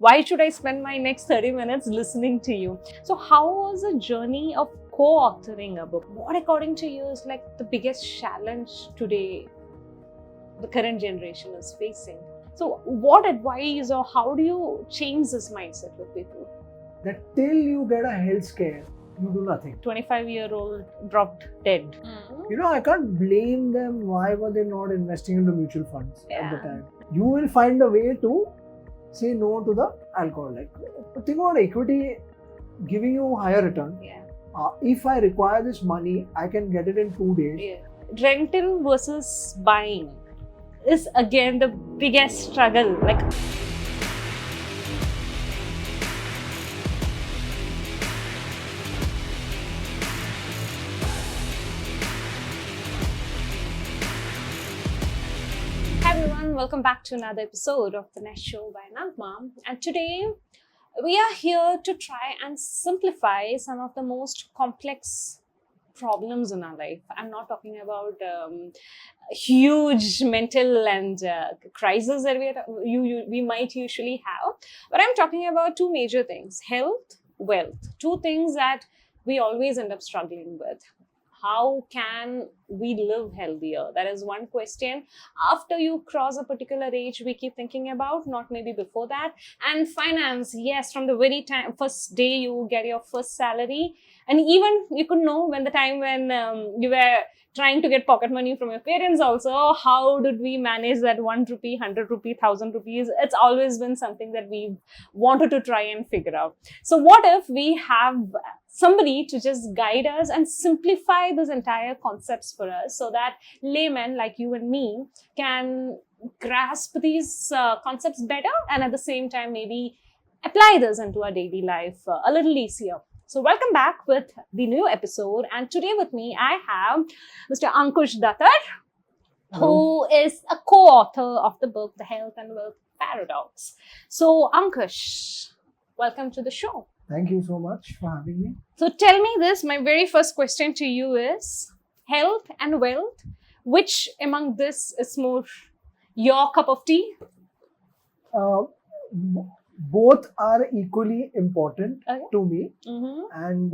Why should I spend my next 30 minutes listening to you? So how was the journey of co-authoring a book? What according to you is like the biggest challenge today the current generation is facing? So what advice or how do you change this mindset with people? That till you get a health scare, you do nothing. 25-year-old dropped dead. I can't blame them. Why were they not investing into mutual funds at the Yeah. time? You will find a way to say no to the alcohol. Think about equity giving you higher return. Yeah. If I require this money, I can get it in 2 days. Yeah. Rental versus buying is again the biggest struggle. Like, hi everyone, welcome back to another episode of the Nest Show by Naghma. And today we are here to try and simplify some of the most complex problems in our life. I'm not talking about huge mental and crises that we might usually have, but I'm talking about two major things: health, wealth. Two things that we always end up struggling with. How can we live healthier? That is one question. After you cross a particular age, we keep thinking about, not maybe before that. And finance, yes, from the very first day you get your first salary. And even you could know when the time when you were trying to get pocket money from your parents also, how did we manage that 1 rupee, 100 rupee, 1000 rupees? It's always been something that we wanted to try and figure out. So what if we have somebody to just guide us and simplify this entire concepts for us so that laymen like you and me can grasp these concepts better and at the same time maybe apply this into our daily life a little easier. So welcome back with the new episode, and today with me I have Mr. Ankush Dattar, who is a co-author of the book The Health and Wealth Paradox. So Ankush, welcome to the show. Thank you so much for having me. So tell me this, my very first question to you is, health and wealth, which among this is more your cup of tea? Both are equally important Okay. to me, and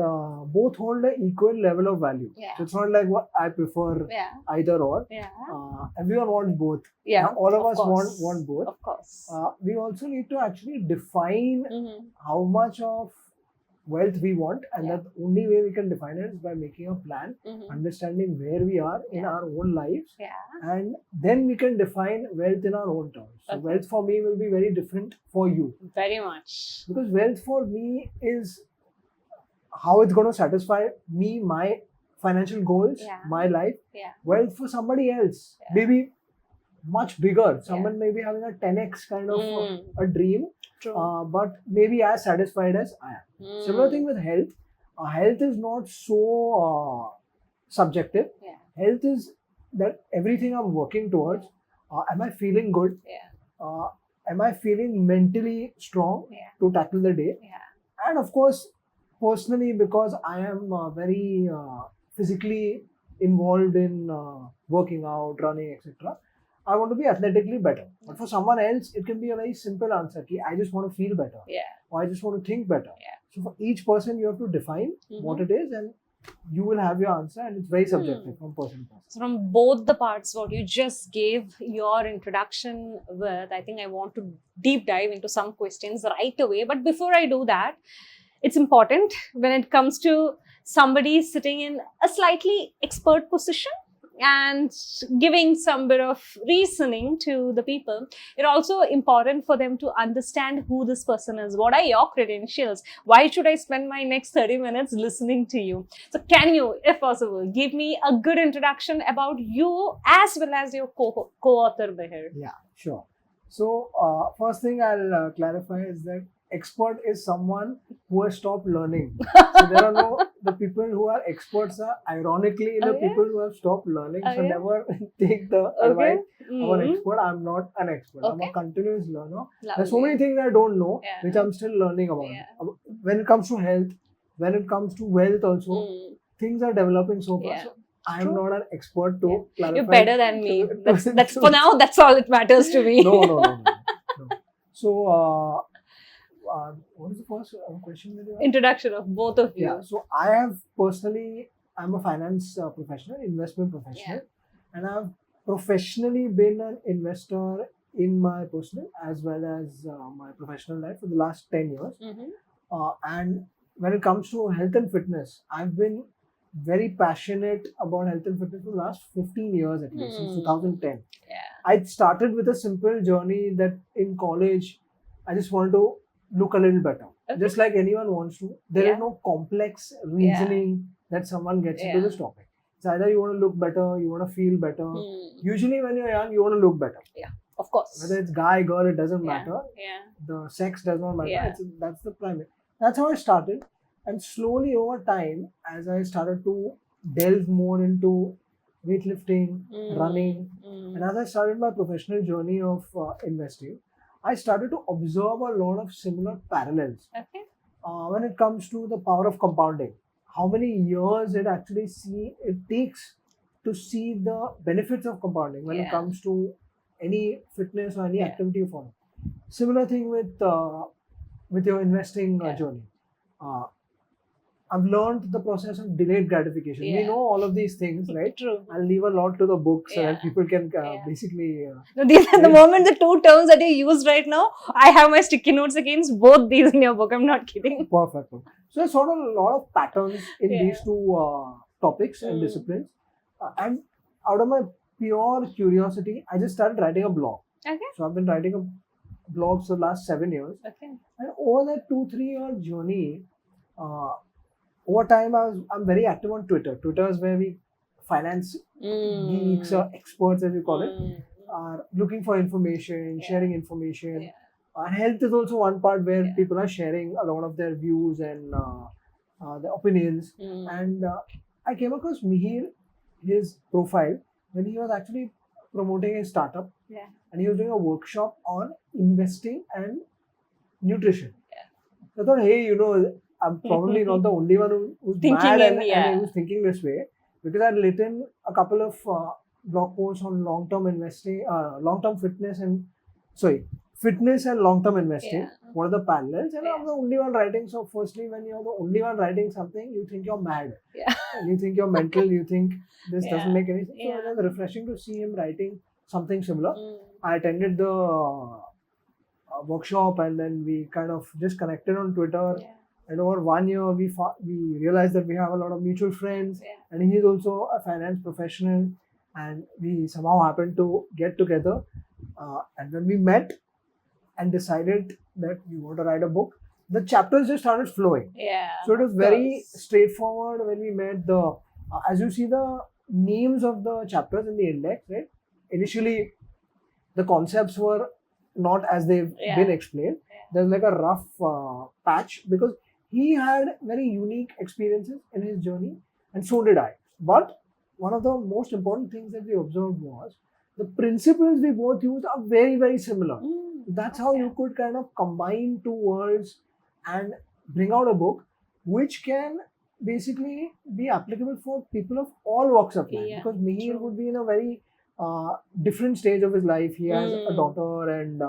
both hold an equal level of value. Yeah. So it's not like what I prefer Yeah. either or. Yeah. Everyone wants both. Yeah. All of us course. want both. Of course. We also need to actually define how much of wealth we want, and Yeah. that only way we can define it is by making a plan, understanding where we are in Yeah. our own lives, Yeah. and then we can define wealth in our own terms. So Okay. wealth for me will be very different for you, Very much. because wealth for me is how it's going to satisfy me, my financial goals, Yeah. my life. Yeah. Wealth for somebody else, Yeah. maybe much bigger. Someone may be having a 10x kind of a dream, True. but maybe as satisfied as I am. Similar thing with health. Health is not so subjective. Yeah. Health is that everything I'm working towards. Am I feeling good? Yeah. Am I feeling mentally strong Yeah. to tackle the day? Yeah. And of course, personally, because I am very physically involved in working out, running, etc., I want to be athletically better. But for someone else, it can be a very simple answer. Ki, I just want to feel better. Yeah. Or I just want to think better. Yeah. So for each person, you have to define what it is, and you will have your answer, and it's very subjective from person to person. So from both the parts, what you just gave your introduction with, I think I want to deep dive into some questions right away. But before I do that, it's important when it comes to somebody sitting in a slightly expert position and giving some bit of reasoning to the people, it's also important for them to understand who this person is. What are your credentials? Why should I spend my next 30 minutes listening to you? So can you, if possible, give me a good introduction about you as well as your co-author Mihir? Yeah, sure. So first thing I'll clarify is that expert is someone who has stopped learning. So there are the people who are experts are ironically the people who have stopped learning. So never take the advice of an expert. I'm not an expert. I'm a continuous learner. There's so many things I don't know, which I'm still learning about. When it comes to health, when it comes to wealth also, things are developing so fast. So I'm not an expert to clarify. You're better than me. That's for now, that's all it matters to me. No. So what is the first question that you asked? Introduction of both of you. Yeah, so I have personally, I'm a finance professional, investment professional, and I've professionally been an investor in my personal as well as my professional life for the last 10 years. Mhm. And when it comes to health and fitness, I've been very passionate about health and fitness for the last 15 years at least, since 2010. Yeah. I started with a simple journey that in college, I just wanted to look a little better. Okay. Just like anyone wants to. There Yeah. is no complex reasoning that someone gets into this topic. It's either you want to look better, you want to feel better. Usually when you're young, you want to look better. Yeah, of course. Whether it's guy, girl, it doesn't matter. Yeah. The sex does not matter. Yeah. That's the primary. That's how I started. And slowly over time, as I started to delve more into weightlifting, running, and as I started my professional journey of investing, I started to observe a lot of similar parallels Okay. when it comes to the power of compounding. How many years it takes to see the benefits of compounding when it comes to any fitness or any activity you follow. Similar thing with your investing journey. I've learned the process of delayed gratification. We know all of these things, right? True. I'll leave a lot to the book so that people can basically. No, these are the moment, the two terms that you use right now. I have my sticky notes against both these in your book. I'm not kidding. Perfect. So there's sort of a lot of patterns in these two topics and disciplines. And out of my pure curiosity, I just started writing a blog. Okay. So I've been writing a blog for the last 7 years. Okay. And over that 2-3 year journey, over time, I'm very active on Twitter. Twitter is where we finance geeks or experts, as we call it, are looking for information, sharing information. And health is also one part where people are sharing a lot of their views and their opinions. And I came across Mihir, his profile, when he was actually promoting a startup. Yeah. And he was doing a workshop on investing and nutrition. I thought, hey, I'm probably not the only one who's mad and who's thinking this way, because I'd written a couple of blog posts on long-term investing, long-term fitness and long-term investing. What are the parallels? And I'm the only one writing. So firstly, when you're the only one writing something, you think you're mad. And you think you're mental. You think this doesn't make any sense. So it was refreshing to see him writing something similar. I attended the workshop and then we kind of just connected on Twitter. And over 1 year, we realized that we have a lot of mutual friends, and he is also a finance professional. And we somehow happened to get together. And when we met and decided that we want to write a book, the chapters just started flowing. So it was very straightforward when we met. As you see the names of the chapters in the index, right? Initially, the concepts were not as they've been explained. There's like a rough patch because he had very unique experiences in his journey, and so did I. But one of the most important things that we observed was the principles we both use are very, very similar. That's how you could kind of combine two worlds and bring out a book which can basically be applicable for people of all walks of life. Because Mihir would be in a very different stage of his life. He has a daughter and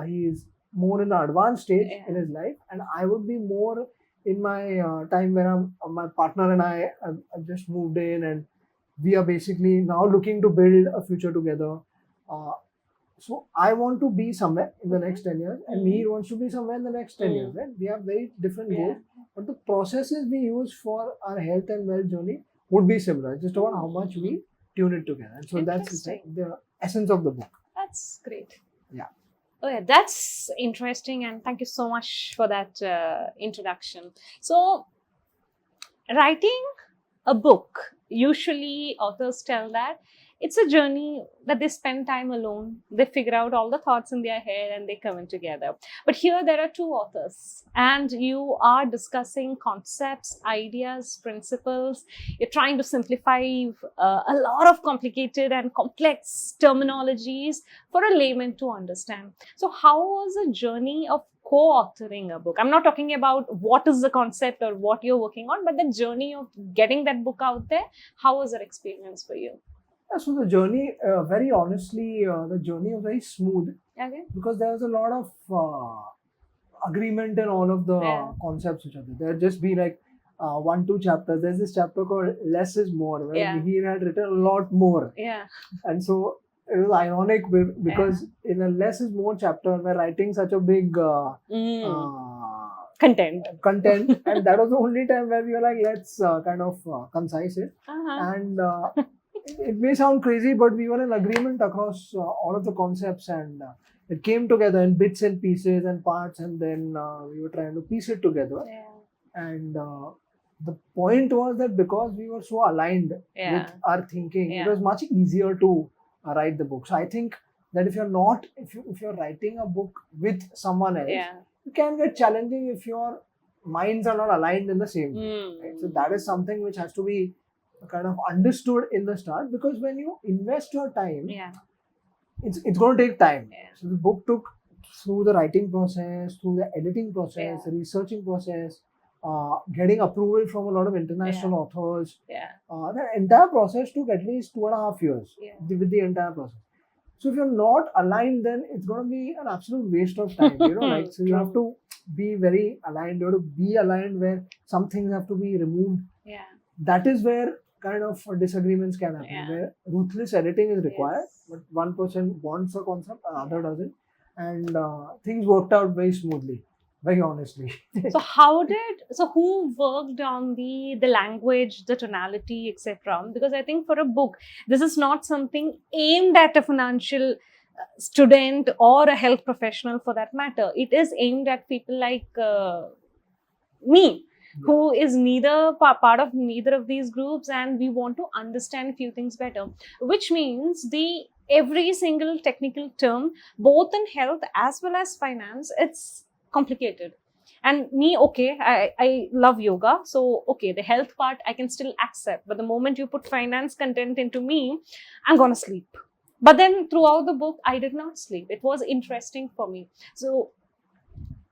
he is more in an advanced stage in his life, and I would be more in my time where my partner and I have just moved in, and we are basically now looking to build a future together. So I want to be somewhere in the next 10 years, and Mihir wants to be somewhere in the next 10 years. Right? We have very different goals, but the processes we use for our health and wealth journey would be similar. Just about how much we tune it together. And so that's the essence of the book. That's great. Yeah. Oh yeah, that's interesting, and thank you so much for that introduction. So, writing a book, usually authors tell that it's a journey that they spend time alone. They figure out all the thoughts in their head and they come in together. But here there are two authors, and you are discussing concepts, ideas, principles. You're trying to simplify a lot of complicated and complex terminologies for a layman to understand. So how was the journey of co-authoring a book? I'm not talking about what is the concept or what you're working on, but the journey of getting that book out there. How was that experience for you? So the journey, very honestly, the journey was very smooth. Okay. Because there was a lot of agreement in all of the Yeah. concepts which are there. There'll just be like 1-2 chapters. There's this chapter called Less is More, where Yeah. Mihir had written a lot more. Yeah. And so it was ironic because in a Less is More chapter, we're writing such a big Content. content, and that was the only time where we were like, let's kind of concise it. Uh-huh. And it may sound crazy, but we were in agreement across all of the concepts, and it came together in bits and pieces and parts, and then we were trying to piece it together. Yeah. And the point was that because we were so aligned Yeah. with our thinking, Yeah. it was much easier to write the book. So I think that if you're writing a book with someone else, Yeah. it can get challenging if your minds are not aligned in the same way. Mm. Right? So that is something which has to be kind of understood in the start, because when you invest your time, Yeah. it's going to take time. Yeah. So the book took through the writing process, through the editing process, Yeah. the researching process, getting approval from a lot of international authors. Yeah. The entire process took at least 2.5 years Yeah. with the entire process. So if you're not aligned, then it's going to be an absolute waste of time. Like, so you have to be very aligned. You have to be aligned where some things have to be removed. Yeah. That is where kind of disagreements can happen, Yeah. where ruthless editing is required, Yes. but one person wants a concept, another doesn't, and things worked out very smoothly, very honestly. So who worked on the language, the tonality, etc.? Because I think for a book, this is not something aimed at a financial student or a health professional for that matter. It is aimed at people like me, who is neither part of neither of these groups, and we want to understand a few things better, which means every single technical term, both in health as well as finance, it's complicated. And me, okay, I love yoga, so okay, the health part I can still accept, but the moment you put finance content into me, I'm gonna sleep. But then throughout the book, I did not sleep. It was interesting for me. So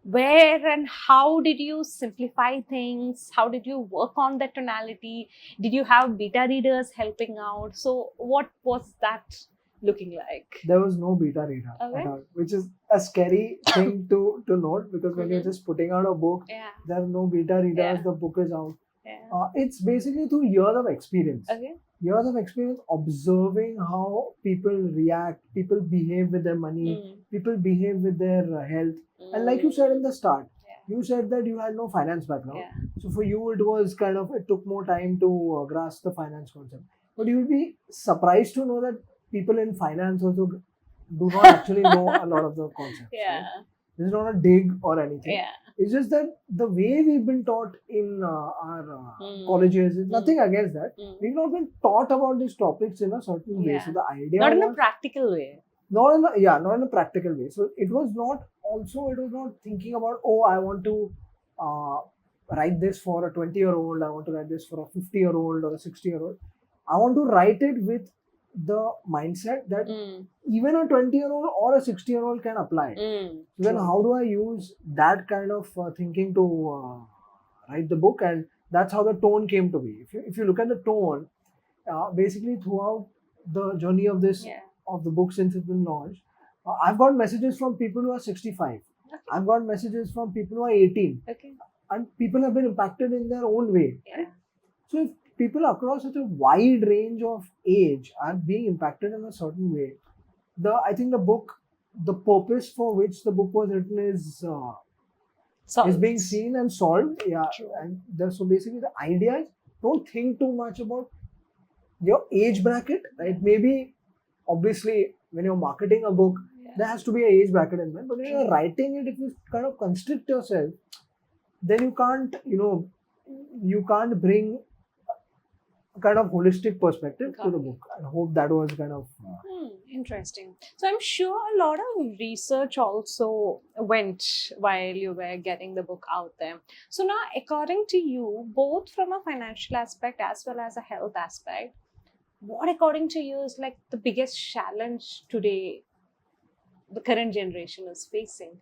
where and how did you simplify things? How did you work on that tonality? Did you have beta readers helping out? So what was that looking like? There was no beta reader Okay. at all, which is a scary thing to note, because when you're just putting out a book, Yeah. there are no beta readers, Yeah. the book is out. Yeah. It's basically through years of experience. Okay. Years of experience observing how people react, people behave with their money, people behave with their health. And like you said in the start, you said that you had no finance background. Yeah. So for you, it was kind of, it took more time to grasp the finance concept. But you would be surprised to know that people in finance also do not actually know a lot of the concepts. Yeah. Right? This is not a dig or anything. Yeah. It's just that the way we've been taught in our colleges, is nothing against that. We've not been taught about these topics in a certain way. Yeah. So the idea Not in was, a practical way. not in a practical way. So it was not thinking about, oh, I want to write this for a 20-year-old, I want to write this for a 50-year-old or a 60-year-old. I want to write it with the mindset that even a 20-year-old or a 60-year-old can apply it. Then how do I use that kind of thinking to write the book? And that's how the tone came to be. If you look at the tone, basically throughout the journey of this of the book since it's been launched, I've got messages from people who are 65. Okay. I've got messages from people who are 18. Okay. And people have been impacted in their own way. Yeah. So if people across such a wide range of age are being impacted in a certain way, I think the purpose for which the book was written is being seen and solved. Yeah. True. And so basically the idea is, don't think too much about your age bracket, right? Maybe obviously when you're marketing a book, there has to be an age bracket in mind. But when you're writing it, if you kind of constrict yourself, then you can't bring a kind of holistic perspective to the book. I hope that was kind of interesting. So I'm sure a lot of research also went while you were getting the book out there. So now, according to you, both from a financial aspect as well as a health aspect, what according to you is like the biggest challenge today the current generation is facing?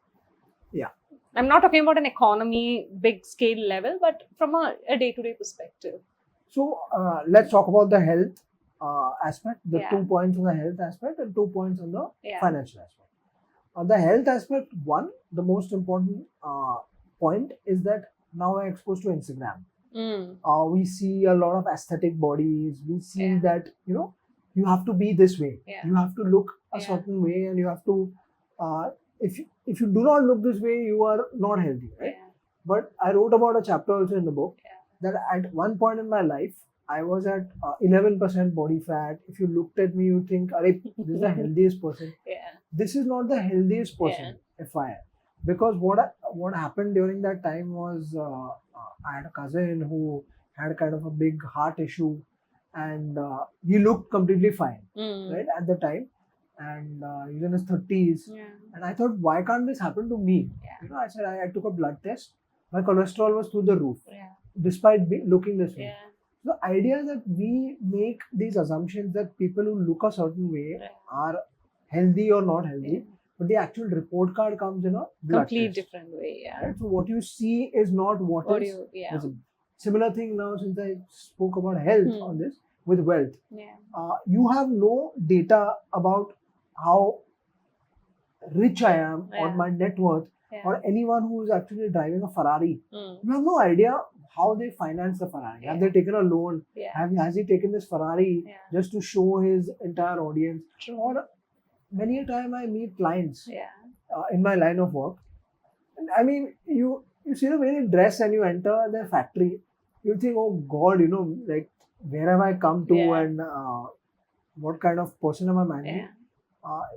Yeah. I'm not talking about an economy, big scale level, but from a day-to-day perspective. So let's talk about the health aspect, the 2 points on the health aspect and 2 points on the financial aspect. The health aspect, one, the most important point is that now we're exposed to Instagram. We see a lot of aesthetic bodies. We see Yeah. that, you have to be this way. Yeah. You have to look a Yeah. certain way, and you have to, if you do not look this way, you are not healthy, right? Yeah. But I wrote about a chapter also in the book Yeah. that at one point in my life, I was at 11% body fat. If you looked at me, you think, "Arey, this is the healthiest person." Yeah. This is not the healthiest person, FYI. Because what happened during that time was, I had a cousin who had kind of a big heart issue, and he looked completely fine, right, at the time, and he was in his 30s. Yeah. And I thought, why can't this happen to me? Yeah. I said, I took a blood test. My cholesterol was through the roof, Yeah. despite looking this way. Yeah. The idea that we make these assumptions that people who look a certain way are healthy or not healthy, Yeah. but the actual report card comes in a blood Complete test. different way. Yeah. Right? So what you see is not what is Yeah. visible. Similar thing now, since I spoke about health on this with wealth. Yeah. You have no data about how rich I am or my net worth or anyone who is actually driving a Ferrari. You have no idea how they finance the Ferrari. Have they taken a loan? Has he taken this Ferrari just to show his entire audience? True. Or many a time I meet clients Yeah. in my line of work. And I mean, you see the way they dress and you enter their factory, you think, oh God, like where have I come to and what kind of person am I managing? Yeah.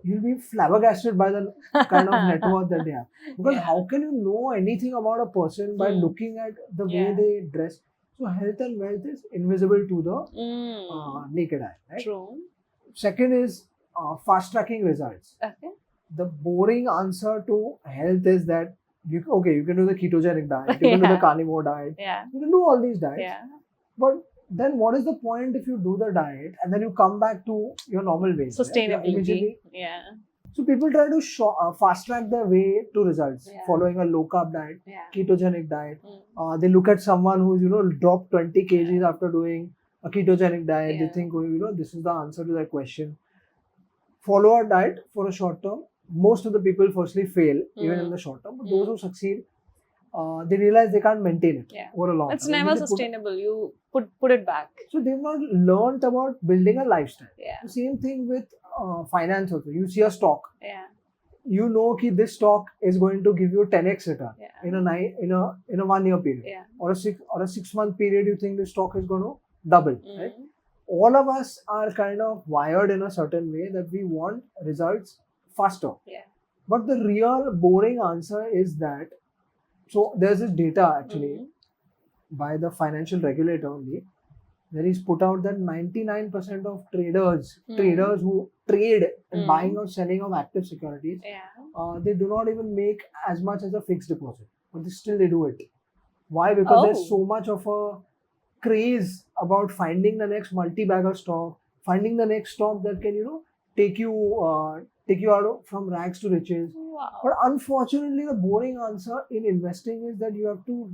You'll be flabbergasted by the kind of net worth that they have. Because how can you know anything about a person by looking at the way they dress? So health and wealth is invisible to the naked eye. Right? True. Second is fast tracking results. Okay. The boring answer to health is that you can do the ketogenic diet, you can do the carnivore diet, you can do all these diets. But then what is the point if you do the diet and then you come back to your normal ways? Sustainability. So people try to fast track their way to results, following a low carb diet, ketogenic diet. They look at someone who's dropped 20 kgs after doing a ketogenic diet. They think, this is the answer to that question. Follow a diet for a short term. Most of the people firstly fail even in the short term, but those who succeed, they realize they can't maintain it over a long time. It's never sustainable. You put it back. So they've not learned about building a lifestyle. Yeah. The same thing with finance also. You see a stock. Yeah. You know that this stock is going to give you 10x return in a 1 year period, or a 6 month period. You think the stock is going to double, right? All of us are kind of wired in a certain way that we want results faster. But the real boring answer is that, so there's this data actually by the financial regulator only, where he's put out that 99% of traders who trade in buying or selling of active securities, they do not even make as much as a fixed deposit, but still they do it. Why? Because there's so much of a craze about finding the next multi-bagger stock, finding the next stock that can, take you out from rags to riches. Wow. But unfortunately, the boring answer in investing is that you have to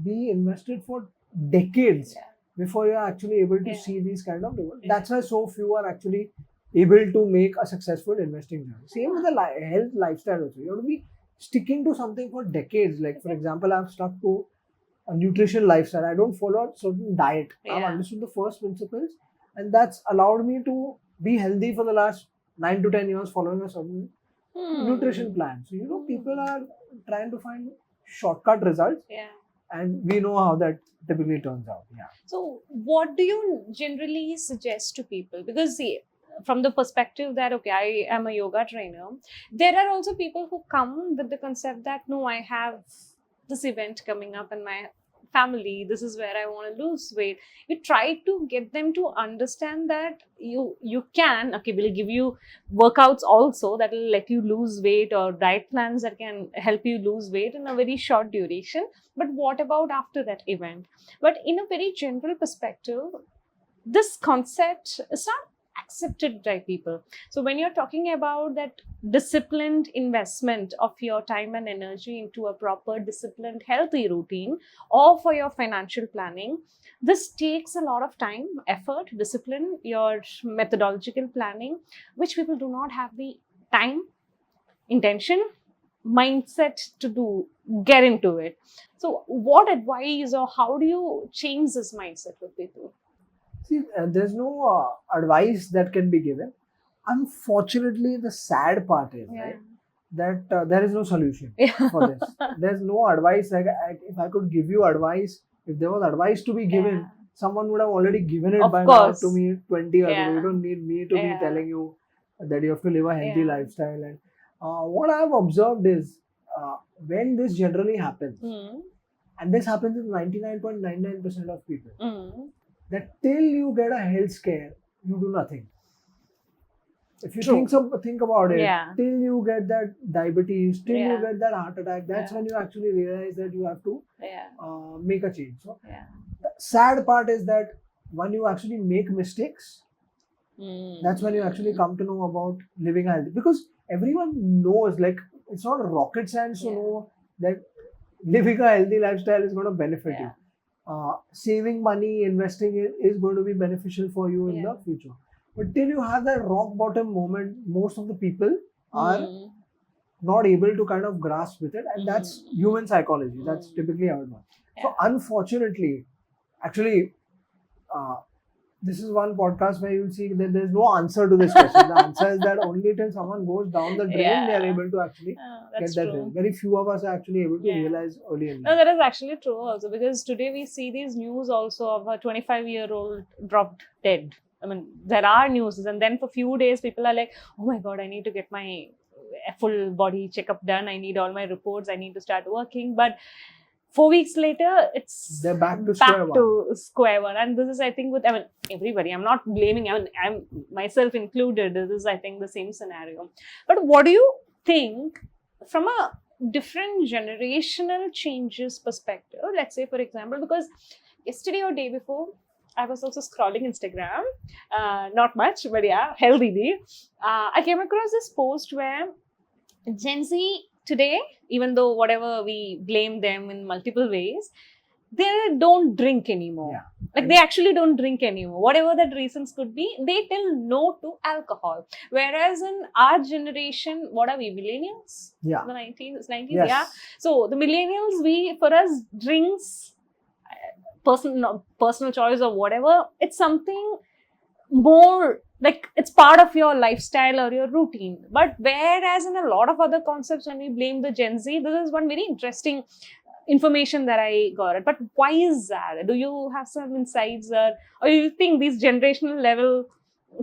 be invested for decades before you're actually able to see these kind of rewards. That's why so few are actually able to make a successful investing journey. Same with the health lifestyle also. You have to be sticking to something for decades. Like, for example, I've stuck to a nutrition lifestyle. I don't follow a certain diet. I've understood the first principles, and that's allowed me to be healthy for the last 9 to 10 years following a certain nutrition plan. So, people are trying to find shortcut results, and we know how that typically turns out. So what do you generally suggest to people? Because see, from the perspective that, okay, I am a yoga trainer, there are also people who come with the concept that, no, I have this event coming up in my family, this is where I want to lose weight. We try to get them to understand that you can, okay, we'll give you workouts also that will let you lose weight, or diet plans that can help you lose weight in a very short duration. But what about after that event? But in a very general perspective, this concept is not accepted by people. So when you're talking about that disciplined investment of your time and energy into a proper disciplined healthy routine, or for your financial planning, this takes a lot of time, effort, discipline, your methodological planning, which people do not have the time intention, mindset to get into it. So what advice, or how do you change this mindset with people? See, there's no advice that can be given. Unfortunately, the sad part is, right, that there is no solution for this. There's no advice. Like, if I could give you advice, if there was advice to be given, someone would have already given it Of by now course. to me 20 years ago. Yeah. You don't need me to be telling you that you have to live a healthy lifestyle. And what I have observed is, when this generally happens, and this happens with 99.99% of people, that till you get a health scare, you do nothing. If you think about it, till you get that diabetes, till you get that heart attack, that's when you actually realize that you have to make a change. So the sad part is that when you actually make mistakes, that's when you actually come to know about living healthy. Because everyone knows, like, it's not rocket science to know that living a healthy lifestyle is going to benefit you. Saving money, investing it is going to be beneficial for you in the future. But till you have that rock bottom moment, most of the people are not able to kind of grasp with it, and that's human psychology. That's typically how it works. So unfortunately, actually, this is one podcast where you'll see that there's no answer to this question. The answer is that only till someone goes down the drain, they are able to actually get that drain. Very few of us are actually able to realize early in life. No, that is actually true also, because today we see these news also of a 25-year-old dropped dead. I mean, there are news, and then for few days people are like, oh my God, I need to get my full body checkup done. I need all my reports. I need to start working. But 4 weeks later, they're back to square one. And this is, I think, with everybody. I'm not blaming. I'm myself included. This is, I think, the same scenario. But what do you think from a different generational changes perspective? Let's say, for example, because yesterday or day before, I was also scrolling Instagram, not much, but healthily. I came across this post where Gen Z today, even though whatever we blame them in multiple ways, they don't drink anymore. Like, they actually don't drink anymore. Whatever that reasons could be, they tell no to alcohol. Whereas in our generation, what are we, millennials? The 90s? Yes. So the millennials, for us, drinks, personal choice or whatever, it's something more like it's part of your lifestyle or your routine. But whereas in a lot of other concepts, when we blame the Gen Z, this is one very interesting information that I got. But why is that? Do you have some insights, or you think these generational level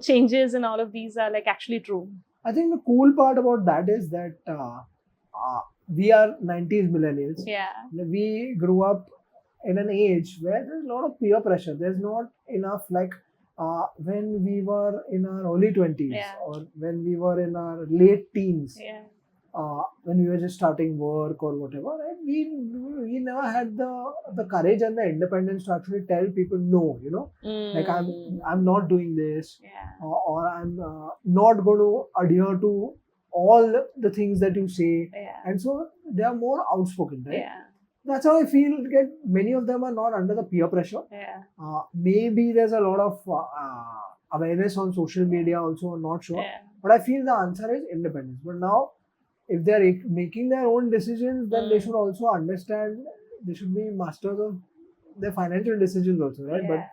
changes and all of these are like actually true? I think the cool part about that is that we are 90s millennials. We grew up in an age where there's a lot of peer pressure. There's not enough, like, when we were in our early 20s or when we were in our late teens, when we were just starting work or whatever, right? We never had the courage and the independence to actually tell people no, like, I'm not doing this, or I'm not going to adhere to all the things that you say, and so they are more outspoken, right? That's how I feel. Many of them are not under the peer pressure. Maybe there's a lot of awareness on social media also, I'm not sure. But I feel the answer is independence. But now, if they're making their own decisions, then they should also understand, they should be masters of their financial decisions also, right? But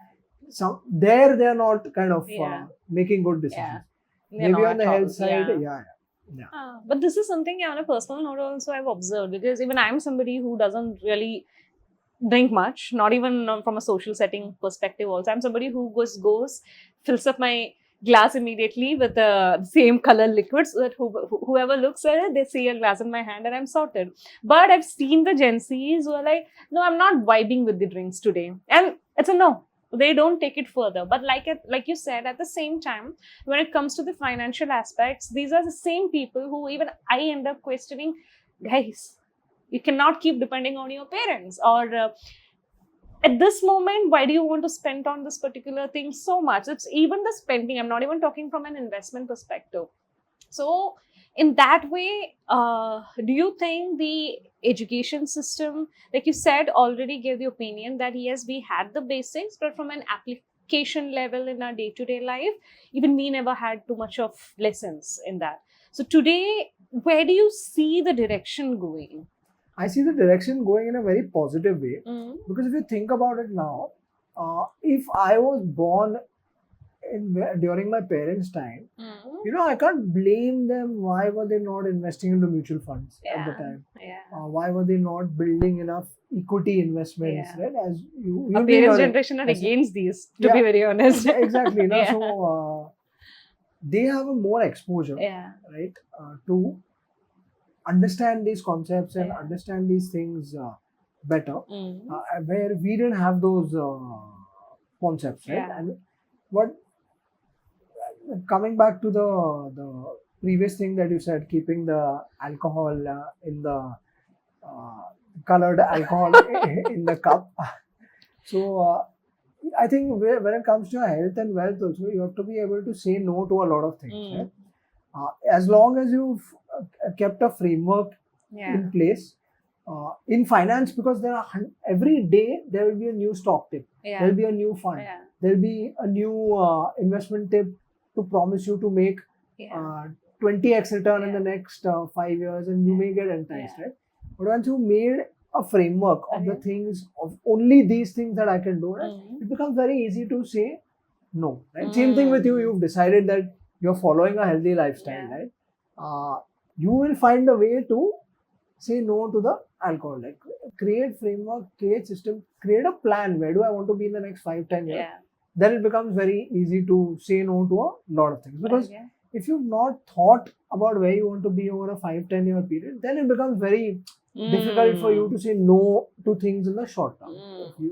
they're not kind of making good decisions. Maybe on the health side, but this is something on a personal note also I've observed, because even I'm somebody who doesn't really drink much, not even from a social setting perspective also. I'm somebody who goes fills up my glass immediately with the same color liquid, so that whoever looks at it, they see a glass in my hand and I'm sorted. But I've seen the Gen Zs who are like, no, I'm not vibing with the drinks today. And it's a no. They don't take it further. But like you said, at the same time, when it comes to the financial aspects, these are the same people who even I end up questioning, guys, you cannot keep depending on your parents. Or at this moment, why do you want to spend on this particular thing so much? It's even the spending. I'm not even talking from an investment perspective. So in that way, do you think the education system, like you said, already gave the opinion that yes, we had the basics, but from an application level in our day-to-day life, even we never had too much of lessons in that. So today, where do you see the direction going? I see the direction going in a very positive way, Mm. because if you think about it now, if I was born during my parents' time, Mm. I can't blame them. Why were they not investing into mutual funds at the Yeah. time? Yeah. Why were they not building enough equity investments? Yeah. Right, as Our you'll be parents' hearing. generation are Yes, against these, to yeah, be very honest. exactly. No? Yeah. So they have a more exposure, Yeah. right, to understand these concepts and Yeah. understand these things better, Mm. where we didn't have those concepts, right? Yeah. And what coming back to the previous thing that you said, keeping the alcohol in the uh, colored alcohol in the cup. So I think when it comes to your health and wealth also, you have to be able to say no to a lot of things, Mm. right? As long as you've kept a framework Yeah. in place in finance, because there are every day there will be a new stock tip, Yeah. there will be a new fund, Yeah. there will be a new investment tip to promise you to make Yeah. 20x return in Yeah. the next 5 years, and you may get enticed, Yeah. right? But once you made a framework of the Okay. things, of only these things that I can do, right, Mm. it becomes very easy to say no, right? Same thing with you. You've decided that you're following a healthy lifestyle, Yeah. right? You will find a way to say no to the alcohol. Like, create framework, create system, create a plan. Where do I want to be in the next 5-10 years? Yeah. Then it becomes very easy to say no to a lot of things. Because Okay. if you've not thought about where you want to be over a 5-10 year period, then it becomes very difficult for you to say no to things in the short term.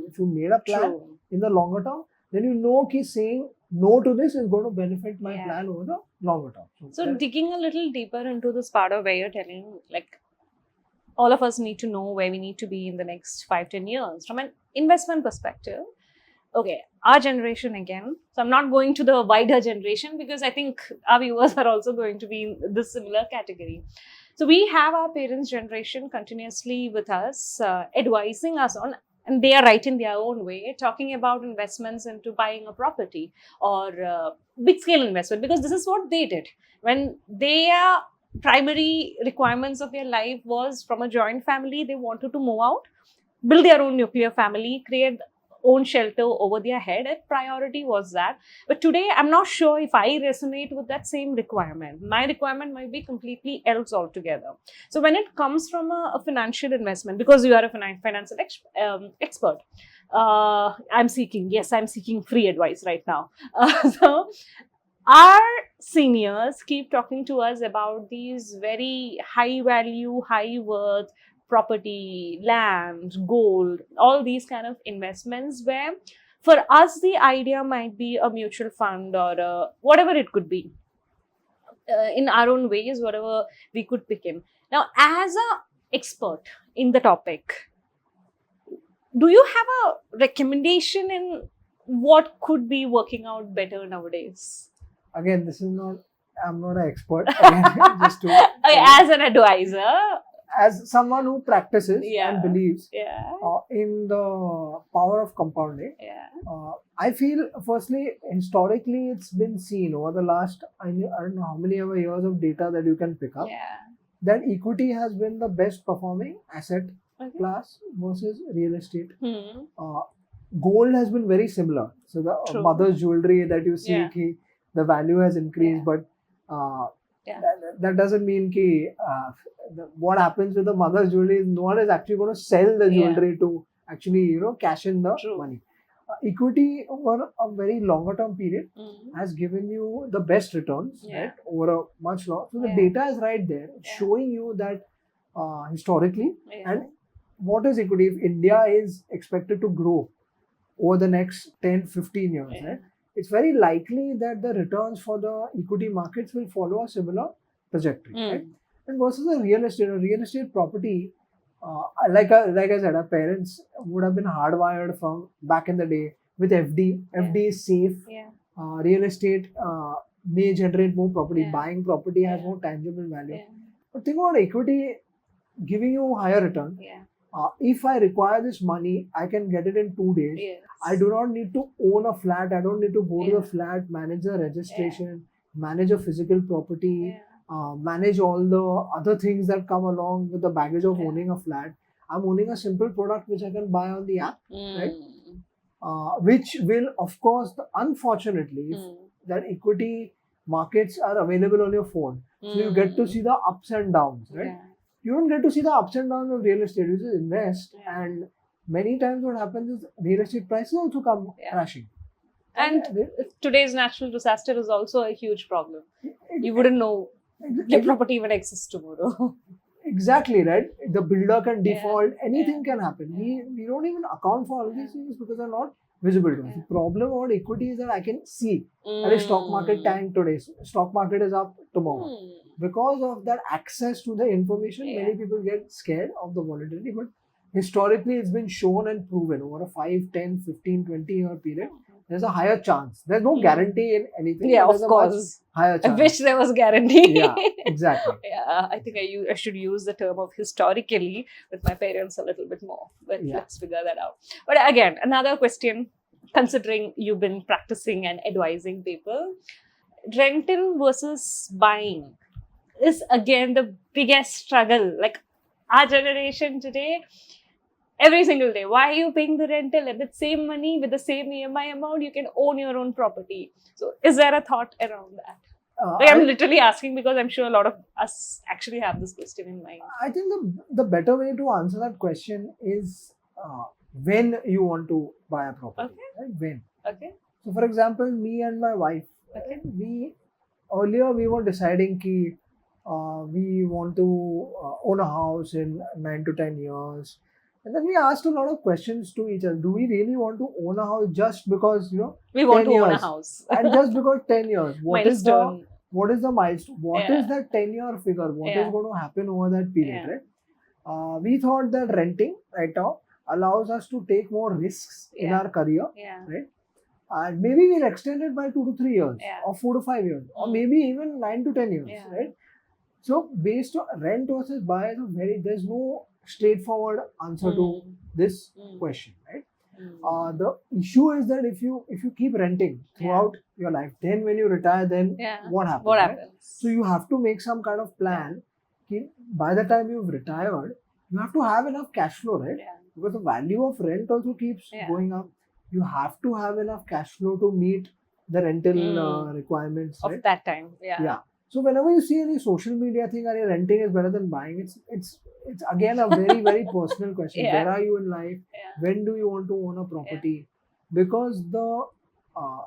If you made a plan True. in the longer term, then you know that saying no to this is going to benefit my Yeah. plan over the longer term. So digging a little deeper into this part of where you're telling, like, all of us need to know where we need to be in the next 5-10 years from an investment perspective. Okay, our generation again. So I'm not going to the wider generation because I think our viewers are also going to be in this similar category. So we have our parents' generation continuously with us, advising us on, and they are right in their own way, talking about investments into buying a property or big scale investment, because this is what they did when their primary requirements of their life was from a joint family. They wanted to move out, build their own nuclear family, create own shelter over their head. And priority was that. But today, I'm not sure if I resonate with that same requirement. My requirement might be completely else altogether. So when it comes from a financial investment, because you are a financial expert, I'm seeking free advice right now. So our seniors keep talking to us about these very high value, high worth property, land, gold, all these kind of investments, where for us the idea might be a mutual fund or whatever it could be, in our own ways, whatever we could pick in. Now, as a expert in the topic, do you have a recommendation in what could be working out better nowadays? Again, I'm not an expert. Again, just to As an advisor, as someone who practices Yeah. and believes yeah, in the power of compounding, yeah, I feel, firstly, historically, it's been seen over the last, I don't know how many ever years of data that you can pick up, yeah. that equity has been the best performing asset Okay. class versus real estate. Hmm. Gold has been very similar. So the True. mother's jewelry that you see, Yeah. the value has increased, Yeah. but Yeah. that doesn't mean what happens with the mother's jewelry is no one is actually going to sell the Yeah. jewelry to actually cash in the True. money. Equity over a very longer term period Hmm. has given you the best returns, Yeah. right, over a much long. So the Yeah. data is right there, Yeah. showing you that historically, Yeah. and what is equity? If India is expected to grow over the next 10-15 years, Yeah. right, it's very likely that the returns for the equity markets will follow a similar trajectory, right? And versus a real estate property, like I said, our parents would have been hardwired from back in the day with FD. Yeah. FD is safe. Yeah. Real estate may generate more property. Yeah. Buying property has Yeah. more tangible value. Yeah. But think about equity giving you higher return. Yeah. If I require this money, I can get it in 2 days. Yes. I do not need to own a flat. I don't need to go to Yeah. the flat, manage the registration, manage a physical property, Yeah. manage all the other things that come along with the baggage of Yeah. owning a flat. I'm owning a simple product which I can buy on the app, right? Mm. Which will, of course, unfortunately, if Mm. that equity markets are available on your phone, so you get to see the ups and downs, right? Yeah. You don't get to see the ups and downs of real estate. You just invest, Yeah. and many times what happens is real estate prices also come Yeah. crashing. And today's natural disaster is also a huge problem. You wouldn't know your property even exists tomorrow. Exactly, right? The builder can Yeah. default, anything Yeah. can happen. Yeah. We don't even account for all these Yeah. things because they're not visible to us. Yeah. The problem about equity is that I can see that the stock market tanked today, stock market is up tomorrow. Because of that access to the information, Yeah. many people get scared of the volatility. But historically, it's been shown and proven over a 5, 10, 15, 20-year period, there's a higher chance. There's no guarantee in anything. Yeah, but there's of a much course. higher I chance. wish there was guarantee. Yeah, exactly. Yeah, I think I should use the term of historically with my parents a little bit more. But Yeah. let's figure that out. But again, another question, considering you've been practicing and advising people, rental versus buying is again the biggest struggle. Like our generation today, every single day, why are you paying the rental? At the same money with the same EMI amount, you can own your own property. So is there a thought around that? Like I'm literally asking because I'm sure a lot of us actually have this question in mind. I think the better way to answer that question is when you want to buy a property. Okay. Right? When. Okay. So, for example, me and my wife, Okay. we were deciding ki we want to own a house in 9 to 10 years. And then we asked a lot of questions to each other. Do we really want to own a house just because, We want 10 to own a years? house. And just because 10 years? What is the Milestone. milestone? What Yeah. is that 10-year figure? What is Yeah. going to happen over that period, Yeah. right? We thought that renting right now allows us to take more risks in Yeah. our career, Yeah. right? And maybe we'll extend it by 2 to 3 years, Yeah. or 4 to 5 years, or Mm. maybe even 9 to 10 years, Yeah. right? So based on rent versus buy, there's no straightforward answer to Mm. this Mm. question, right? Mm. The issue is that if you keep renting throughout your life, then when you retire, then Yeah. what happens? What right? happens? So you have to make some kind of plan. By the time you've retired, you have to have enough cash flow, right? Yeah. Because the value of rent also keeps Yeah. going up. You have to have enough cash flow to meet the rental requirements, Of right? that time. Yeah. Yeah. So whenever you see any social media thing, are you renting is better than buying? It's again a very very personal question. Yeah. Where are you in life? Yeah. When do you want to own a property? Because the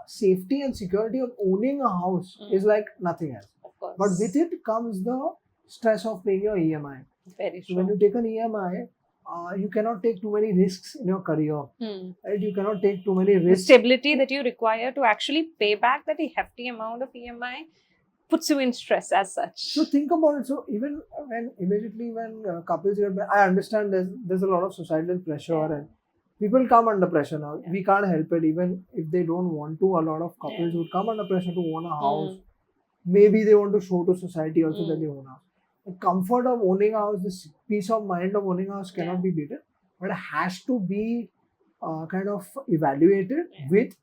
safety and security of owning a house is like nothing else. Of course. But with it comes the stress of paying your EMI. Very So when true. you take an EMI, you cannot take too many risks in your career. Right? You cannot take too many The risks. stability that you require to actually pay back that hefty amount of EMI puts you in stress as such. So think about it. So even when couples get married, I understand there's a lot of societal pressure Yeah. and people come under pressure now. Yeah. We can't help it. Even if they don't want to, a lot of couples Yeah. would come under pressure to own a house. Maybe they want to show to society also that they own a house. The comfort of owning a house, this peace of mind of owning a house cannot Yeah. be beaten, but it has to be kind of evaluated Yeah. with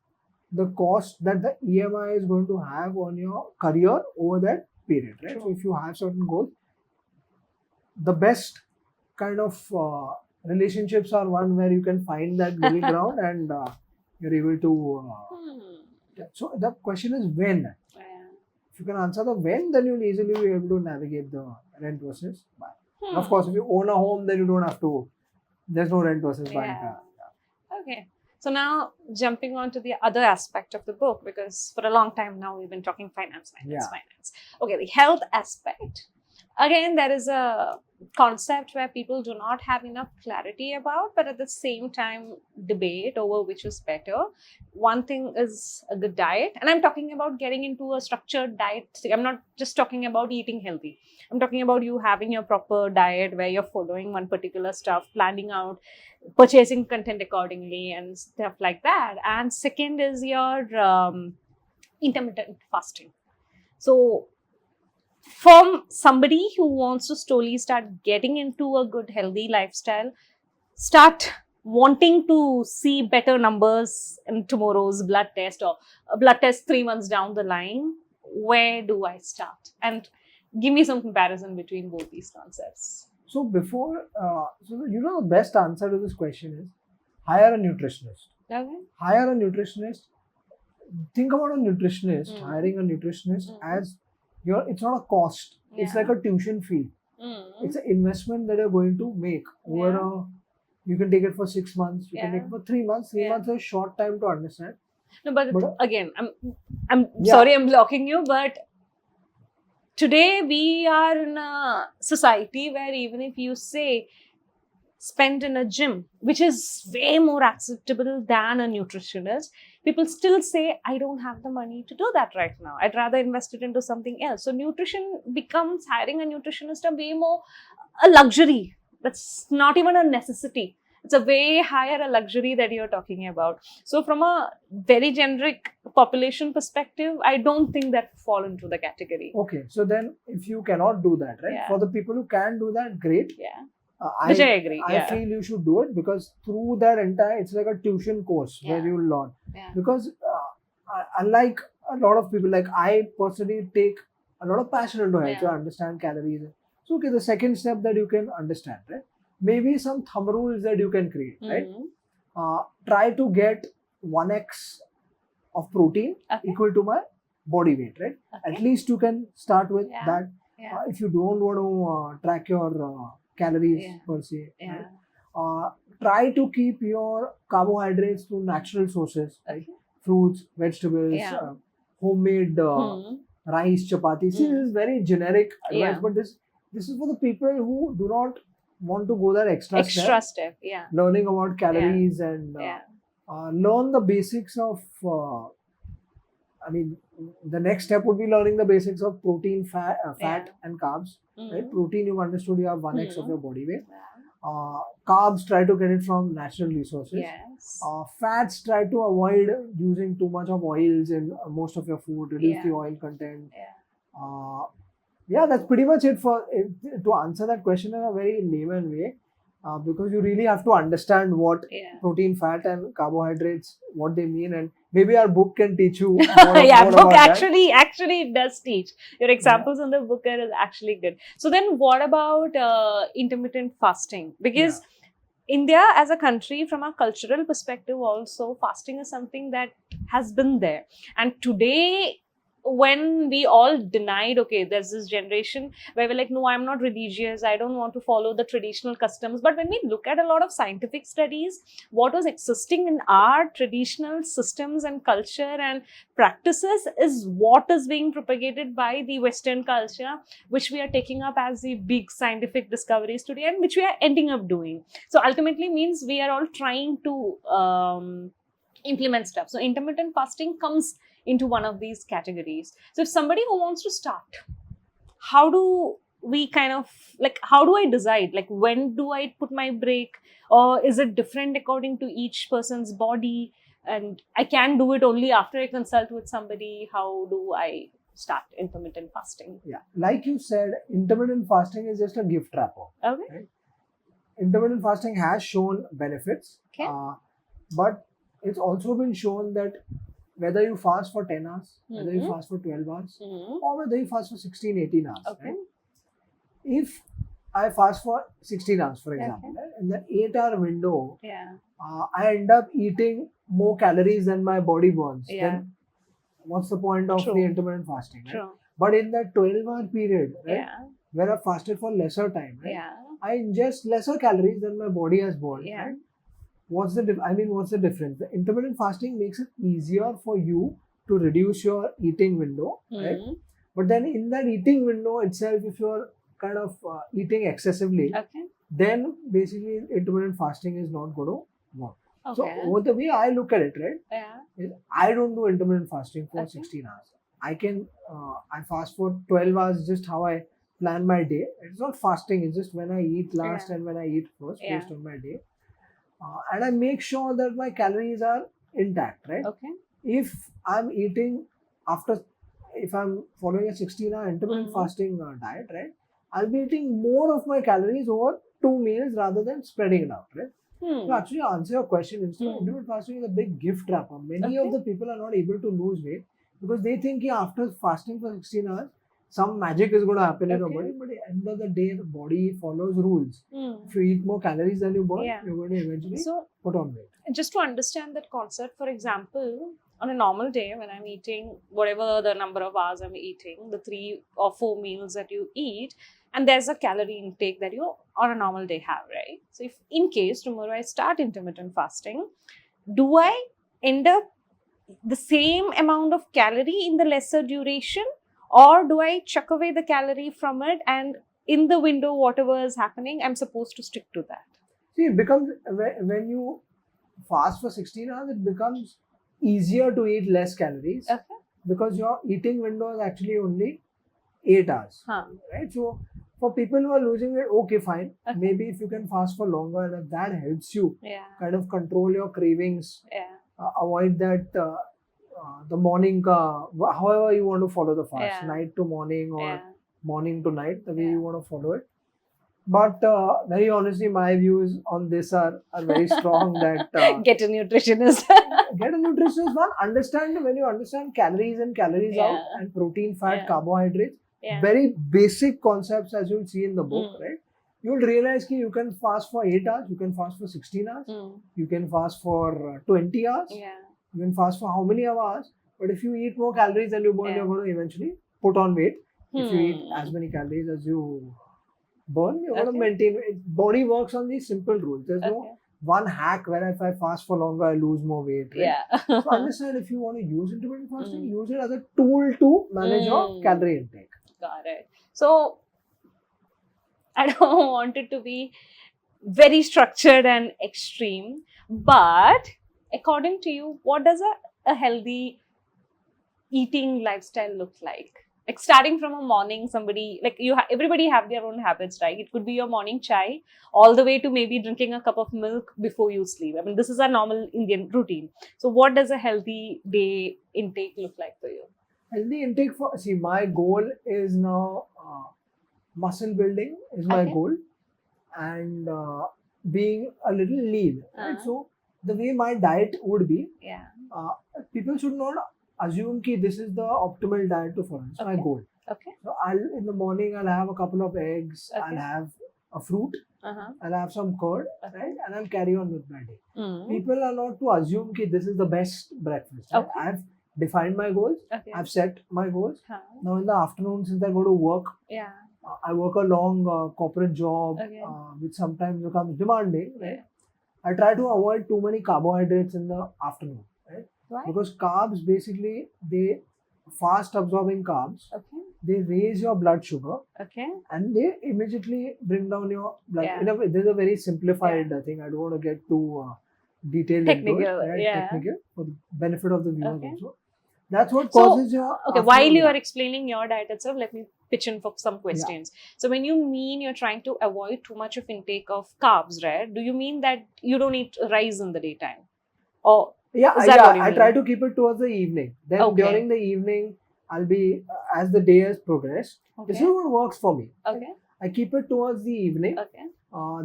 the cost that the EMI is going to have on your career over that period, right? True. So if you have certain goals, the best kind of relationships are one where you can find that middle ground and you're able to. So the question is when. Yeah. If you can answer the when, then you'll easily be able to navigate the rent versus buy. And of course, if you own a home, then you don't have to. There's no rent versus buy. Yeah. Okay. So now jumping on to the other aspect of the book, because for a long time now we've been talking finance. Yeah. Okay, the health aspect. Again, there is a concept where people do not have enough clarity about, but at the same time debate over which is better. One thing is a good diet, and I'm talking about getting into a structured diet. I'm not just talking about eating healthy. I'm talking about you having your proper diet where you're following one particular stuff, planning out, purchasing content accordingly and stuff like that. And second is your intermittent fasting. So from somebody who wants to slowly start getting into a good healthy lifestyle, start wanting to see better numbers in tomorrow's blood test or a blood test 3 months down the line, where do I start? And Give me some comparison between both these concepts. So before, the best answer to this question is hire a nutritionist. Okay. Hire a nutritionist. Think about a nutritionist, Mm. hiring a nutritionist Mm. as it's not a cost. It's Yeah. like a tuition fee. Mm. It's an investment that you're going to make over Yeah. you can take it for 6 months, you can Yeah. take it for 3 months. 3 Yeah. months is a short time to understand. No, but But- again, I'm Yeah. sorry I'm blocking you, but today we are in a society where even if you say spend in a gym, which is way more acceptable than a nutritionist, people still say, I don't have the money to do that right now. I'd rather invest it into something else. So nutrition becomes, hiring a nutritionist, a way more a luxury. That's not even a necessity. It's a way higher a luxury that you're talking about. So from a very generic population perspective, I don't think that fall into the category. Okay, so then if you cannot do that, right? Yeah. For the people who can do that, great. Yeah. Which I agree. I Yeah. feel you should do it because through that entire, it's like a tuition course where Yeah. you learn. Yeah. Because unlike a lot of people, like I personally take a lot of passion into health, Yeah. so I understand calories. So, okay, the second step that you can understand, right? Maybe some thumb rules that you can create, right? Mhm. Try to get 1x of protein Okay. equal to my body weight, right? Okay. At least you can start with Yeah. that. Yeah. If you don't want to track your calories Yeah. per se, Yeah. right? Try to keep your carbohydrates through natural sources, like Okay. fruits, vegetables, Yeah. homemade Hmm. rice, chapati. See, this is very generic advice, Yeah. but this is for the people who do not want to go that extra Extra step, step. Yeah. learning about calories and Yeah. learn the basics of. I mean, the next step would be learning the basics of protein, fat, Yeah. and carbs. Right? Mhm. Protein, you've understood, you have 1x of Mhm. your body weight. Yeah. Carbs, try to get it from natural resources. Yes. Fats, try to avoid using too much of oils in most of your food. Reduce the Yeah. oil content. Yeah. Yeah, that's pretty much it for to answer that question in a very layman way. Because you really have to understand what Yeah. protein, fat, and carbohydrates, what they mean, and maybe our book can teach you more, Yeah, more book about that. actually it does teach. Your examples in the book are actually good. So then what about intermittent fasting? Because India as a country, from a cultural perspective also, fasting is something that has been there. And today, when we all denied, okay, there's this generation where we're like, no, I'm not religious, I don't want to follow the traditional customs. But when we look at a lot of scientific studies, what was existing in our traditional systems and culture and practices is what is being propagated by the Western culture, which we are taking up as the big scientific discoveries today and which we are ending up doing. So ultimately means we are all trying to implement stuff. So intermittent fasting comes into one of these categories. So if somebody who wants to start, how do we kind of how do I decide, like when do I put my break, or is it different according to each person's body, and I can do it only after I consult with somebody? How do I start intermittent fasting? Yeah, like you said, intermittent fasting is just a gift wrapper. Okay. Right? Intermittent fasting has shown benefits, Okay. but it's also been shown that whether you fast for 10 hours, whether you Mhm. fast for 12 hours, Mhm. or whether you fast for 16, 18 hours. Okay. Right? If I fast for 16 hours, for example, Okay. right, in the 8-hour window, Yeah. I end up eating more calories than my body burns. Yeah. Then what's the point of True. the intermittent fasting? Right? True. But in that 12-hour period, right, Yeah. where I fasted for lesser time, right, Yeah. I ingest lesser calories than my body has burned. Yeah. Right? What's the difference? The intermittent fasting makes it easier for you to reduce your eating window, right? Mhm. But then in that eating window itself, if you're kind of eating excessively, Okay. then basically intermittent fasting is not going to work. Okay. So the way I look at it, right, Yeah. is I don't do intermittent fasting for Okay. 16 hours. I fast for 12 hours, just how I plan my day. It's not fasting, it's just when I eat last Yeah. and when I eat first Yeah. based on my day. And I make sure that my calories are intact, right? Okay. If I'm eating if I'm following a 16-hour intermittent Mhm. fasting diet, right, I'll be eating more of my calories over 2 meals rather than spreading it out, right? So actually, to answer your question, intermittent fasting is a big gift wrapper. Many of Okay. the people are not able to lose weight because they think after fasting for 16 hours, some magic is going to happen in your Okay. body, but at the end of the day, the body follows rules. Hmm. If you eat more calories than you burn, Yeah. you're going to eventually So, put on weight. just to understand that concept, for example, on a normal day when I'm eating whatever the number of hours I'm eating, the 3 or 4 meals that you eat, and there's a calorie intake that you on a normal day have, right? So, if in case tomorrow I start intermittent fasting, do I end up the same amount of calorie in the lesser duration, or do I chuck away the calorie from it and in the window, whatever is happening, I'm supposed to stick to that? See, it becomes, when you fast for 16 hours, it becomes easier to eat less calories Okay. because your eating window is actually only 8 hours. Huh. Right? So, for people who are losing it, okay, fine. Okay. Maybe if you can fast for longer and if that helps you Yeah. kind of control your cravings, Yeah. avoid that the morning, however you want to follow the fast, Yeah. night to morning or Yeah. morning to night, the way Yeah. you want to follow it. But very honestly, my views on this are very strong that Get a nutritionist. get a nutritionist one. Understand, when you understand calories in, calories out, Yeah. and protein, fat, Yeah. carbohydrates, Yeah. very basic concepts as you'll see in the book, Mm. right? You'll realize that you can fast for 8 hours, you can fast for 16 hours, Mm. you can fast for 20 hours, Yeah. you can fast for how many hours. But if you eat more calories than you burn, Yeah. you're going to eventually put on weight. If you eat Hmm. as many calories as you burn, you're going Okay. to maintain it. Body works on these simple rules. There's no Okay. one hack where if I fast for longer, I lose more weight. Right? Yeah. So understand, if you want to use intermittent fasting, Mm. use it as a tool to manage your Mm. calorie intake. Got it. So I don't want it to be very structured and extreme, but according to you, what does a healthy eating lifestyle look like? Like starting from a morning, somebody like everybody have their own habits, right? It could be your morning chai, all the way to maybe drinking a cup of milk before you sleep. I mean, this is our normal Indian routine. So, what does a healthy day intake look like for you? Healthy intake for, see, my goal is now muscle building is my Okay. goal, and being a little lean. Right? Uh-huh. So the way my diet would be, Yeah. people should not assume that this is the optimal diet to follow. It's my Okay. goal. Okay. So in the morning I'll have a couple of eggs, Okay. I'll have a fruit, Uh-huh. I'll have some curd, Okay. right? And I'll carry on with my day. Mm. People are not to assume that this is the best breakfast. Right? Okay. I've defined my goals, Okay. I've set my goals. Huh. Now in the afternoon, since I go to work, Yeah. I work a long corporate job, Okay. which sometimes becomes demanding. Right? Yeah. I try to avoid too many carbohydrates in the afternoon, right? Why? Because carbs, basically, they fast absorbing carbs, Okay. they raise your blood sugar Okay. and they immediately bring down your blood. Yeah. In a way, this is a very simplified thing. I don't want to get too detailed Technical, into it, right? yeah. Technical, for the benefit of the viewers Okay. also. That's what So, causes your Okay, while afternoon you are nap. explaining your diet itself, let me pitch in for some questions. So, when you mean you're trying to avoid too much of intake of carbs, right? Do you mean that you don't eat rice in the daytime? Or Yeah, is that what you I mean? try to keep it towards the evening. Then Okay. during the evening, I'll be, as the day has progressed, this is Okay. what works for me. Okay. I keep it towards the evening. Okay.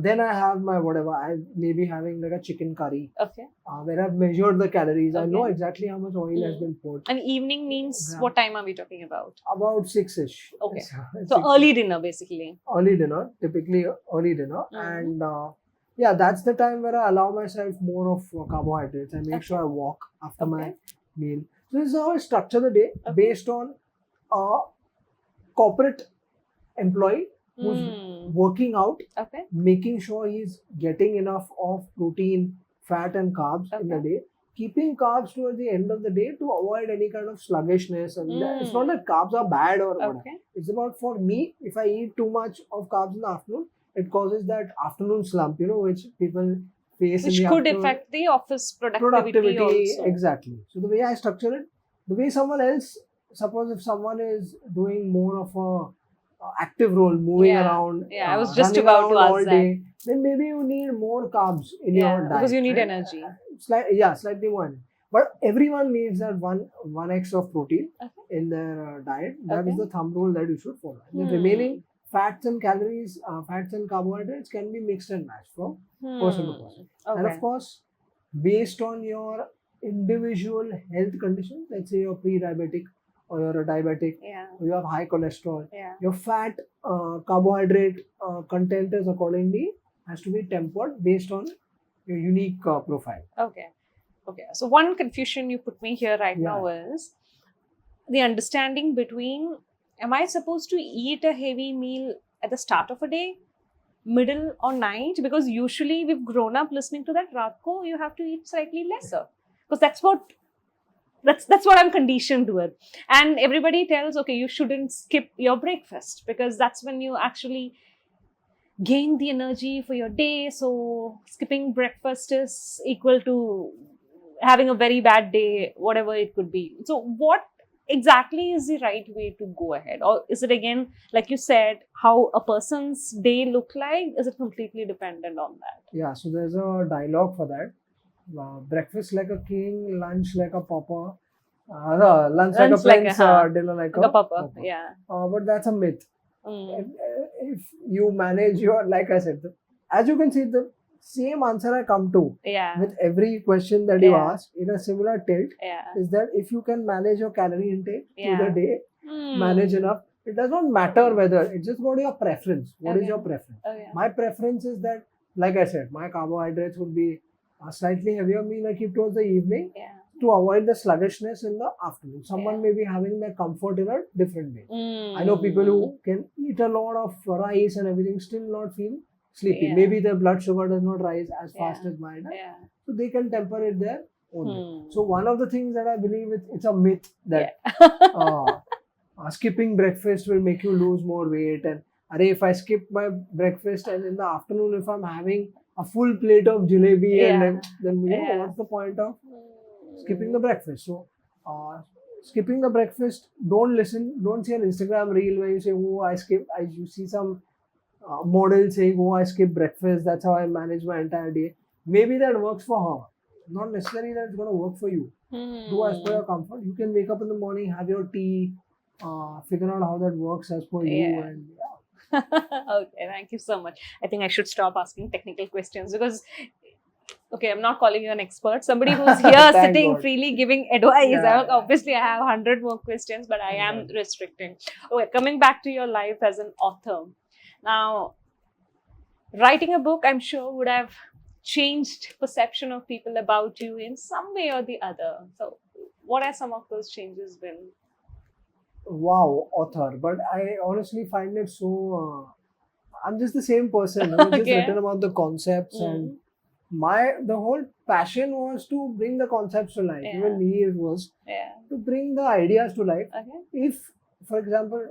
Then I have my whatever. I may be having like a chicken curry Okay. where I've measured the calories. I know Okay. exactly how much oil has Mm. been put. And evening means Yeah. what time are we talking about? About 6-ish. Okay. It's So, 6. early dinner basically. Early dinner, typically early dinner. Mhm. And yeah, that's the time where I allow myself more of carbohydrates. I make Okay. sure I walk after my Okay. meal. So this is how I structure the day Okay. based on a corporate employee who's Mm. working out, Okay. making sure he's getting enough of protein, fat, and carbs in the Okay. day. Keeping carbs towards the end of the day to avoid any kind of sluggishness. And it's not that carbs are bad or whatever. Okay. It's about, for me, if I eat too much of carbs in the afternoon, it causes that afternoon slump, which people face Which in the could afternoon. affect the office productivity also. Exactly. So the way I structure it, the way someone else, suppose if someone is doing more of a active role, moving Yeah. around, Yeah, I was just running about to around ask all that. day, then maybe you need more carbs in Yeah, your diet. because you need right? energy. Slightly more. But everyone needs that 1x of protein Okay. in their diet. That Okay. is the thumb rule that you should follow. The Hmm. remaining fats and calories, fats and carbohydrates can be mixed and matched from person to person. And Okay. of course, based on your individual health condition, let's say you're pre-diabetic or you're a diabetic, Yeah. or you have high cholesterol. Yeah. Your fat, carbohydrate content is accordingly has to be tempered based on your unique profile. Okay. Okay. So one confusion you put me here right Yeah. now is the understanding between, am I supposed to eat a heavy meal at the start of a day, middle or night? Because usually we've grown up listening to that, Ratko, you have to eat slightly lesser. Because that's what I'm conditioned with. And everybody tells, okay, you shouldn't skip your breakfast because that's when you actually gain the energy for your day. So skipping breakfast is equal to having a very bad day, whatever it could be. So what exactly is the right way to go ahead? Or is it, again, like you said, how a person's day look like? Is it completely dependent on that? Yeah, so there's a dialogue for that. Breakfast like a king, lunch like a pauper. No, lunch like a Lunch like a, prince, dinner like The a papa, pauper. yeah. But that's a myth. Mm. If you manage your, like I said, as you can see, the same answer I come to Yeah. with every question that you Yeah. ask in a similar tilt Yeah. is that if you can manage your calorie intake Yeah. through the day, Mm. manage enough, it does not matter whether it's just about your preference. What is Okay. your preference? Okay. My preference is that, like I said, my carbohydrates would be a slightly heavier meal I keep towards the evening Yeah. to avoid the sluggishness in the afternoon. Someone Yeah. may be having that comfort in a different way. Mm. I know people who can eat a lot of rice and everything, still not feel sleepy. Yeah. Maybe their blood sugar does not rise as fast Yeah. as mine, Yeah. so they can temper it their own way. Hmm. So one of the things that I believe it's a myth that Yeah. skipping breakfast will make you lose more weight. And if I skip my breakfast and in the afternoon if I'm having a full plate of jalebi, Yeah. and then you know Yeah. what's the point of skipping the breakfast? So skipping the breakfast, don't see an Instagram reel where you say, oh, you see some model saying, oh, I skip breakfast, that's how I manage my entire day. Maybe that works for her, not necessarily that it's going to work for you. Do as per your comfort. You can wake up in the morning, have your tea, figure out how that works as per you, Yeah. and Okay, thank you so much. I think I should stop asking technical questions because, okay, I'm not calling you an expert. Somebody who's here Thank sitting God. freely giving advice. Yeah. Obviously, I have 100 more questions, but I am Thank restricting. Okay, coming back to your life as an author. Now, writing a book, I'm sure, would have changed perception of people about you in some way or the other. So, what are some of those changes been? wow, author. But I honestly find it so. I'm just the same person who just Okay. written about the concepts, and the whole passion was to bring the concepts to life. Yeah. Even me, it was Yeah. to bring the ideas to life. Okay. If, for example,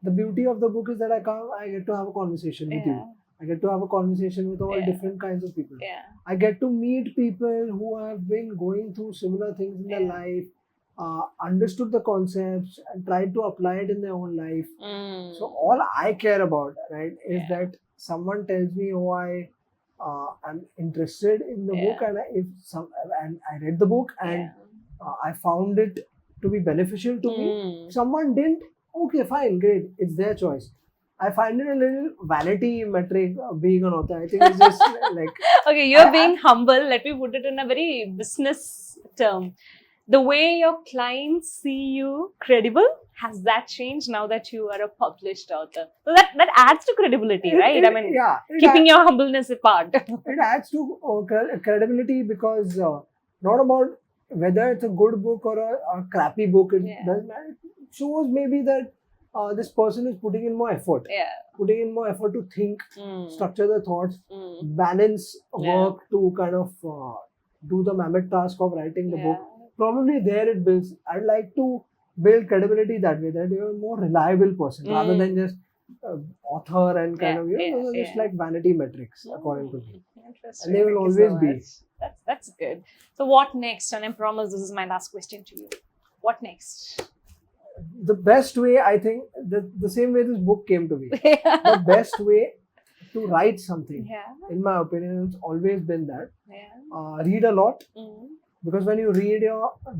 the beauty of the book is that I get to have a conversation with you. I get to have a conversation with all Yeah. different kinds of people. Yeah. I get to meet people who have been going through similar things in their Yeah. life, understood the concepts and tried to apply it in their own life. Mm. So all I care about, right, is Yeah. that someone tells me, oh, I'm interested in the book, and I read the book and Yeah. I found it to be beneficial to me. Mm. If someone didn't, okay, fine, great, it's their choice. I find it a little vanity metric being an author. I think it's just like, Okay, you're being humble. Let me put it in a very business term. The way your clients see you credible, has that changed now that you are a published author? So that adds to credibility, right? I mean, keeping your humbleness apart. It adds to credibility because not about whether it's a good book or a crappy book. It Yeah. doesn't matter. It shows maybe that this person is putting in more effort. Yeah. Putting in more effort to think, Mm. structure the thoughts, Mm. balance Yeah. work to kind of do the mammoth task of writing the Yeah. book. Probably there it builds. I'd like to build credibility that way, that you're a more reliable person rather than just author and kind Yeah, of, those are just like vanity metrics according to me. Interesting. And they will Thank you always be. much. That's good. So what next? And I promise this is my last question to you. What next? The best way, I think, the same way this book came to me, the best way to write something, Yeah. in my opinion, it's always been that. Yeah. Read a lot, Mm. because when you read,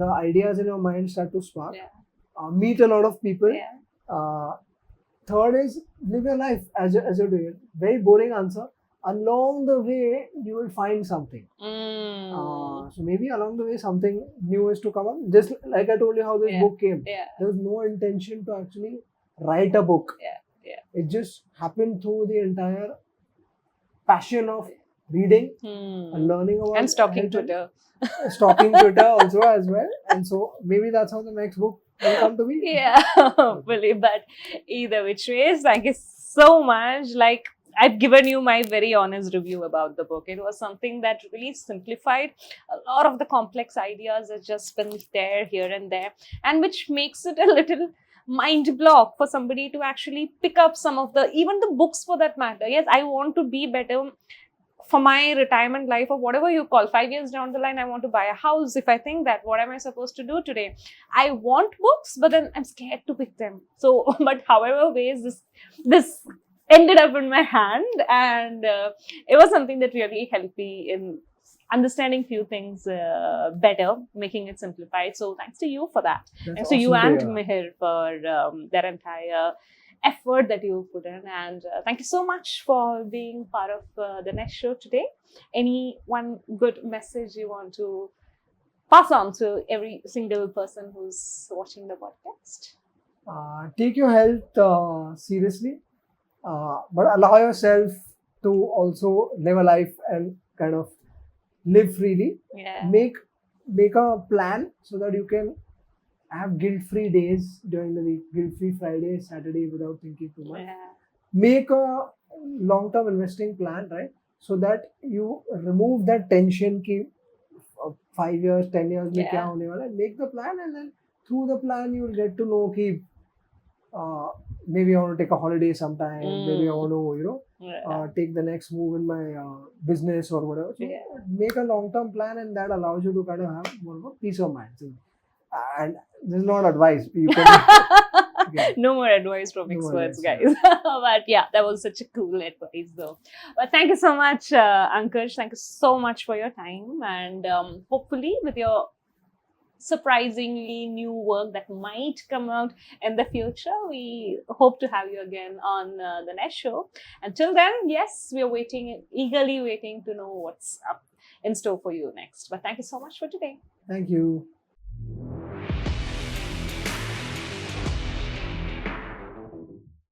the ideas in your mind start to spark. Yeah. Meet a lot of people. Yeah. Third is live your life as you're doing it. Very boring answer. Along the way, you will find something. So maybe along the way something new is to come up. Just like I told you how this Yeah. book came. Yeah. There was no intention to actually write a book. Yeah. It just happened through the entire passion of reading and learning about And stalking health and Twitter. stalking Twitter also as well. And so maybe that's how the next book will come to be. Yeah, hopefully. But either which ways, thank you so much. Like, I've given you my very honest review about the book. It was something that really simplified a lot of the complex ideas that just been there, here and there, and which makes it a little mind block for somebody to actually pick up some of the, even the books for that matter. Yes, I want to be better for my retirement life, or whatever you call. 5 years down the line, I want to buy a house. If I think that, what am I supposed to do today? I want books, but then I'm scared to pick them. So, but however ways this ended up in my hand, and it was something that really helped me in understanding few things better, making it simplified. So thanks to you for that. That's Thanks to you awesome and to hear. Mihir for that entire effort that you put in, and thank you so much for being part of the next show today. Any one good message you want to pass on to every single person who's watching the podcast? Take your health seriously, but allow yourself to also live a life and kind of live freely. Yeah. Make a plan so that you can have guilt-free days during the week, guilt-free Friday, Saturday without thinking too much. Yeah. Make a long-term investing plan, right? So that you remove that tension ki 5 years, 10 years में क्या होने वाला है. Make the plan, and then through the plan you will get to know कि maybe I want to take a holiday sometime, maybe I want to take the next move in my business or whatever. So make a long-term plan, and that allows you to kind of have more of a peace of mind. So, and this is not advice. You can, No more advice from experts, guys. But yeah, that was such a cool advice, though. But thank you so much, Ankush. Thank you so much for your time, and hopefully with your surprisingly new work that might come out in the future, we hope to have you again on the next show. Until then, yes, we are eagerly waiting to know what's up in store for you next. But thank you so much for today. Thank you.